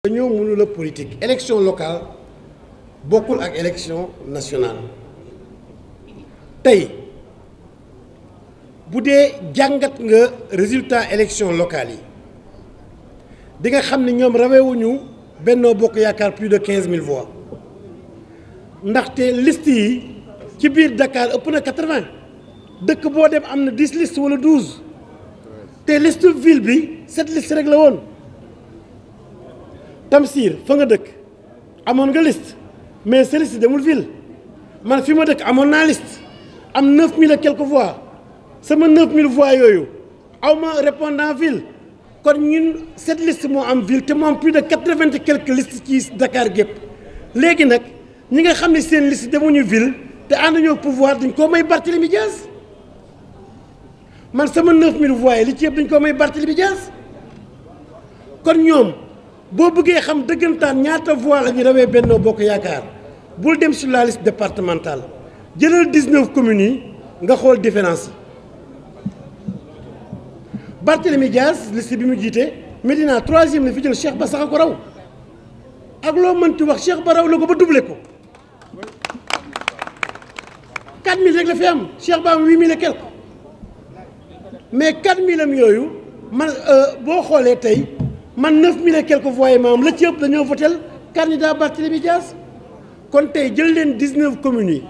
dañoo mënul a politique élection locale bokkul ak élection nationale tey bu dee jàngat nga résultat élection locale yi di nga xam ne ñoom rawewuñu Benno Bokk Yaakaar plus de 15 000 voix ndaxte liste yi ci biir Dakar ëpp na 80 dëkk boo dem am na 10 listes wala 12 te liste ville bi 7 listes rek la woon Tamsir fa nga dëkk amoon nga liste mais sa liste demul ville man fi ma dëkk amoon naa liste am 9000 et quelques voix sama 9000 voix yooyu aw ma répondant ville kon ñun cette liste moo am ville te moo am plus de 80 et quelques listes ci Dakar gépp léegi nag ñi nga xam ne seen liste demuñu ville te ànduñoo pouvoir dañ koo may Barthélémy Dias man sama 9000 voix yi li ci yëpp dañ koo may Barthélémy Dias kon ñoom boo bëggee xam dëggantaan ñaata voix la ñu rawee Benno Bokk Yaakaar bul dem sur la liste départementale jëlal 19 communes yi nga xool différence yi Barthélémy Dias liste bi mu jiite Médina 3e la fi jël Cheikh Ba sax a ko raw ak loo mënti wax Cheikh Ba raw la ko ba doublé ko 4000 rek la fi am Cheikh Ba am 8000 et quelque mais 4000 am yooyu man boo xoolee tey man 9000 et quelques voix yi maam la ci ëpp dañoo votel candidat Barthélémy Dias kon tey jël leen 19 communes yi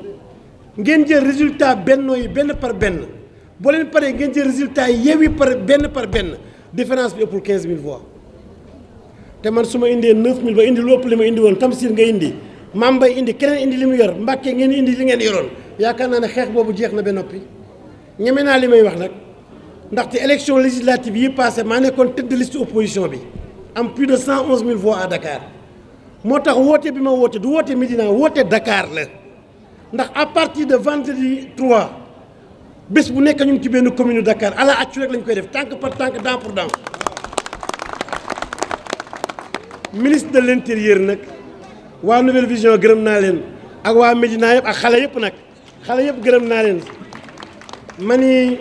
ngeen jël résultat Benno yi benn par benn boo leen paree ngeen jël résultat yi Yewwi par benn différence bi ëppul 15000 voix te man su ma indee 9000 ba indi lu ëpp li ma indi woon Tamsir nga indi Mame Mbaye indi keneen indi li mu yor Mbàkke ngeen indi li ngeen yoroon yaakaar naa ne xeex boobu jeex na ba noppi ñeme naa li may wax nag ndaxte élection législative yi passé maa nekkoon tête de liste opposition bi am plus de 111000 voix à Dakar moo tax woote bi ma woote du woote Médina woote Dakar la ndax à partir de vendredi 3 bés bu nekk ñu ngi ci benn commune Dakar ala accu rek lañ koy def tànk par tànk dent pour dent ministre de l'intérieur nag waa Nouvelle Vision gërëm naa leen ak waa Médina yëpp ak xale yëpp nag xale yëpp gërëm naa leen ma ni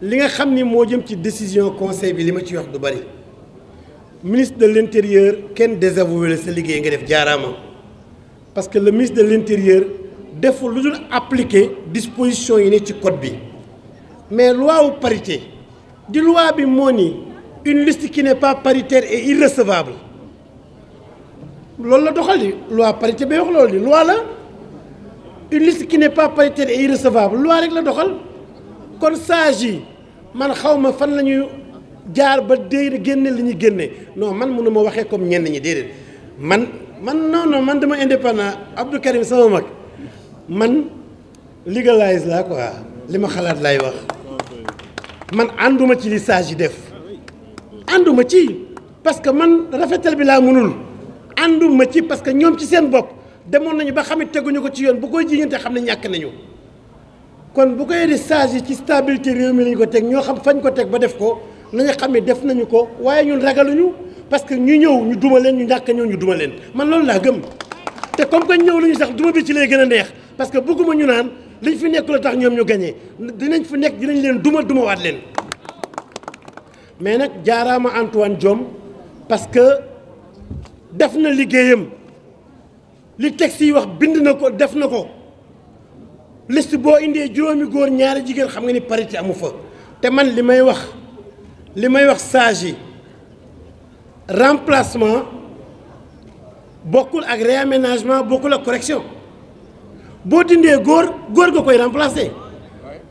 li nga xam ni moo jëm ci décision conseil bi li ma ci wax du bari ministre de l'intérieur kenn désavoué la sa liggéey nga def jaaraama parce que le ministre de l'intérieur deful lu dul appliquer disposition yi ne ci code bi mais loi wu parité di loi bi moo ni une liste qui n'est pas paritaire est irrecevable loolu la doxal di loi parité bay wax loolu di loi la une liste qui n'est pas paritaire est irrecevable loi rek la doxal kon sage yi man xaw ma fan la ñuy jaar ba déy génne li ñuy génne non man mënu ma waxee comme ñenn ñi déedéet man non man dama indépendant Abdou Karim sama mag man légalise laa quoi li ma xalaat lay wax man ànduma ci li sage yi def ànduma ci parce que man rafetal bi laa mënul ànduma ci parce que ñoom ci seen bopp demoon nañu ba xam ne teguñu ko ci yoon bu koy jiñante xam ne ñàkk nañu kon bu koy di sage yi ci stabilité réew mi lañu ko teg ñoo xam fañ ko teg ba def ko nañu xam ne def nañu ko waaye ñun ragaluñu parce que ñu ñëw ñu duma leen ñu ñàkk ñëw ñu duma leen man loolu laa gëm te comme que ñëw nañu sax duma bi ci lay gën a neex parce que bëgguma ñu naan liñ fi nekk la tax ñoom ñu gagné dinañ fi nekk dinañ leen duma waat leen mais nag jaaraama Antoine Diome parce que def na liggéeyam li texte yi wax bind na ko def na ko liste boo indee juróomi góor ñaari jigéen xam nga ni parité amu fa te man li may wax sage yi remplacement bokkul ak réaménagement bokkul ak correction boo dindee góor nga koy remplacer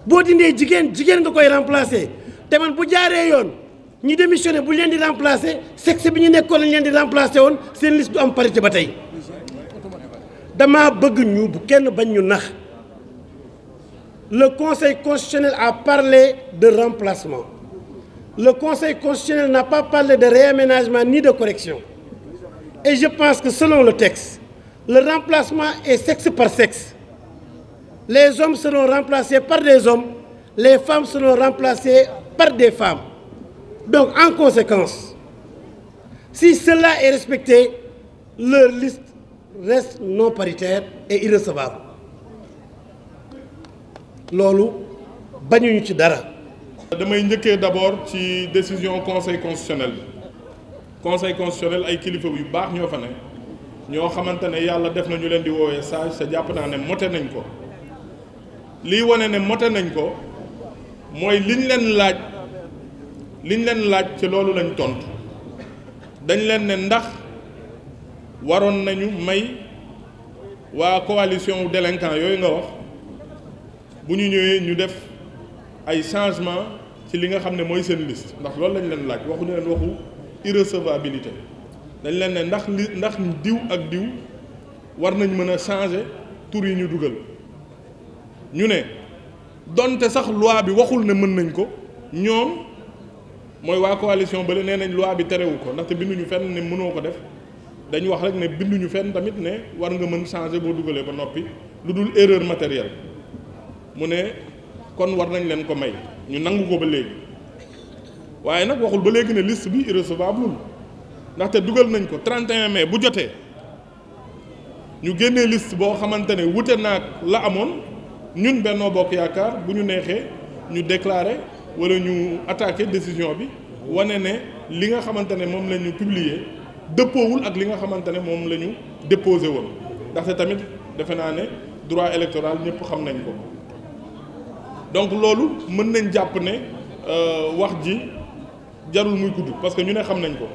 boo dindee jigéen nga koy remplacer te man bu jaaree yoon ñi démissionné bu leen di remplacer sexe bi ñu nekkoon lañ leen di remplacer woon seen liste du am parité ba tey dama bëgg ñu bu kenn bañ ñu nax le Conseil constitutionnel a parlé de remplacement le Conseil constitutionnel n'a pas parlé de réaménagement ni de correction et je pense que selon le texte le remplacement est sexe par sexe les hommes seront remplacés par des hommes les femmes seront remplacées par des femmes donc en conséquence si cela est respecté leur liste reste non paritaire et irrecevable loolu bañuñu ci dara. damay njëkkee d'abord ci décision conseil constitutionnel conseil constitutionnel ay kilifa yu baax ñoo fa ne ñoo xamante ne yàlla def na ñu leen di woowee sage te jàpp naa ne mote nañ ko lii wane ne mote nañ ko mooy liñ leen laaj ci loolu lañ tontu dañ leen ne ndax waroon nañu may waa coalition délinquant yooyu nga wax bu ñu ñëwee ñu def ay changement ci li nga xam ne mooy seen liste ndax loolu lañ leen laaj waxuñu leen waxu irrecevabilité dañ leen ne ndax diw ak diw war nañ mën a changer tur yi ñu dugal ñu ne donte sax loi bi waxul ne mën nañ ko ñoom mooy waa coalition ba nee nañ loi bi terewu ko ndaxte binduñu fenn ne mënoo ko def dañu wax rek ne binduñu fenn tamit ne war nga mën changer boo dugalee ba noppi lu dul erreur matérielle mu ne kon war nañ leen ko may ñu nangu ko ba léegi waaye nag waxul ba léegi ne liste bi irrecevable ndaxte dugal nañ ko 31 mai bu jotee ñu génnee liste boo xamante ne wute naag la amoon ñun Benno Bokk Yaakaar bu ñu neexee ñu déclarer wala ñu attaquer décision bi wane ne li nga xamante ne moom la ñu publier dëppoowul ak li nga xamante ne moom la ñu déposé woon ndaxte tamit defe naa ne droit électoral ñëpp xam nañ ko donc loolu mën nañ jàpp ne wax ji jarul muy gudd parce que ñu ne xam nañ ko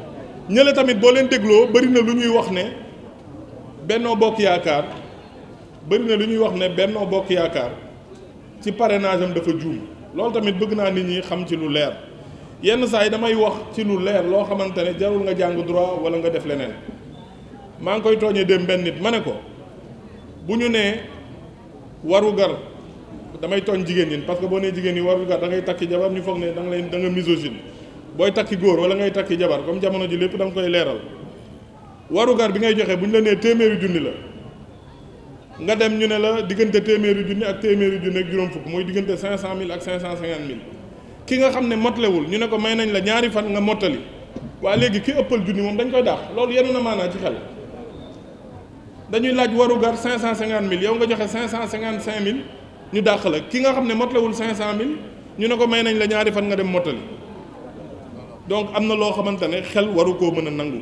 ñële tamit boo leen dégloo bëri na lu ñuy wax ne Benno Bokk Yaakaar Benno Bokk Yaakaar ci parrainage am dafa juum loolu tamit bëgg naa nit ñi xam ci lu leer yenn saa yi damay wax ci lu leer loo xamante ne jarul nga jàng droit wala nga def leneen maa ngi koy tooñee dem benn nit ma ne ko bu ñu nee warugar damay tooñ jigéen ñi parce que boo nee jigéen ñi warugar da ngay takki jabar ñu foog ne da nga misogyne booy takki góor wala ngay takki jabar comme jamono ji lépp da nga koy leeral warugar bi ngay joxe bu ñu la nee téeméeri junni la nga dem ñu ne la diggante téeméeri junni ak téeméeri junni ak juróom fukk mooy diggante 500 000 ak 550 000 ki nga xam ne motlewul ñu ne ko may nañ la ñaari fan nga mottali waa léegi ki ëppal junni moom dañ koy daax loolu yenu na maanaa ci xel dañuy laaj warugar 550 000 yow nga joxe 555 000 ñu dàq la ki nga xam ne motlewul 500 000 ñu ne ko may nañ la ñaari fan nga dem mottali donc am na loo xamante ne xel waru koo mën a nangu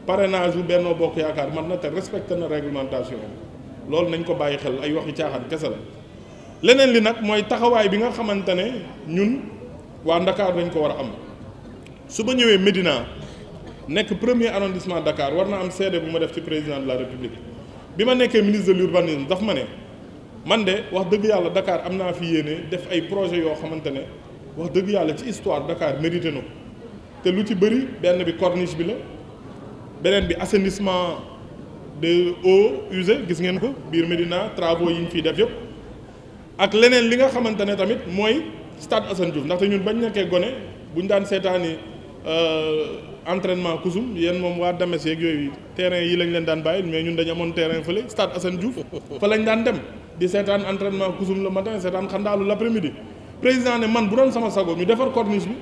parrainage bu Benno Bokk Yaakaar man na te respecté na réglementation loolu nañ ko bàyyi xel ay waxi caaxaan kese la leneen li nag mooy taxawaay bi nga xamante ne ñun waa Dakar dañ ko war a am su ma ñëwee Médina nekk premier arrondissement Dakar war na am seede bu ma def ci président de la République bi ma nekkee ministre de l'urbanisme daf ma ne man de wax dëgg yàlla Dakar am naa fi yéene def ay projet yoo xamante ne wax dëgg yàlla ci histoire Dakar mérité na ko te lu ci bëri benn bi corniche bi la beneen bi assainissement de eaux usées gis ngeen ko biir Médina travaux yi ñu fiy def yëpp ak leneen li nga xamante ne tamit mooy stade Assane Diouf ndaxte ñun bañ nekkee gone bu ñu daan seetaani entraînement kusum yéen moom waa Dames yeeg yooyu terrain yi lañ leen daan bàyyi mais ñun dañu amoon terrain fële stade Assane Diouf fa lañ daan dem di seetaan entraînement kusum le matin seetaan xandaalu l'après-midi président ne man bu doon sama sago ñu defar corniche bi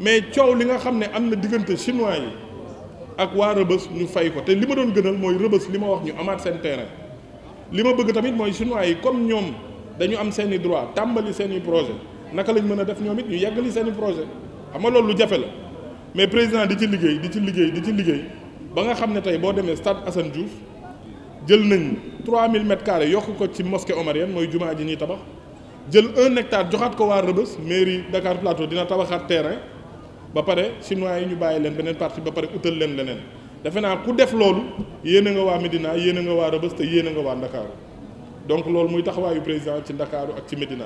mais coow li nga xam ne am na diggante chinois yi ak waa Rëbës ñu fay ko te li ma doon gënal mooy Rëbës li ma wax ñu amaat seen terrain li ma bëgg tamit mooy chinois yi comme ñoom dañu am seen i droit tàmbali seen i projet naka lañ mën a def ñoom it ñu yeggali seen i projet xam nga loolu lu jafe la mais président di ci liggéey ba nga xam ne tey boo demee stade Assane Diouf jël nañ 3000 mètres carrés yokk ko ci mosquée omarienne mooy jumaa ji ñuy tabax jël 1 hectare joxaat ko waa Rëbës mairie Dakar Plateau dina tabaxaat terrain ba pare chinois yi ñu bàyyi leen beneen partie ba pare utal leen leneen defe naa ku def loolu yéene nga waa Médina yéene nga waa Rëbës te yéene nga waa Ndakaaru donc loolu muy taxawaayu président ci Ndakaaru ak ci Médina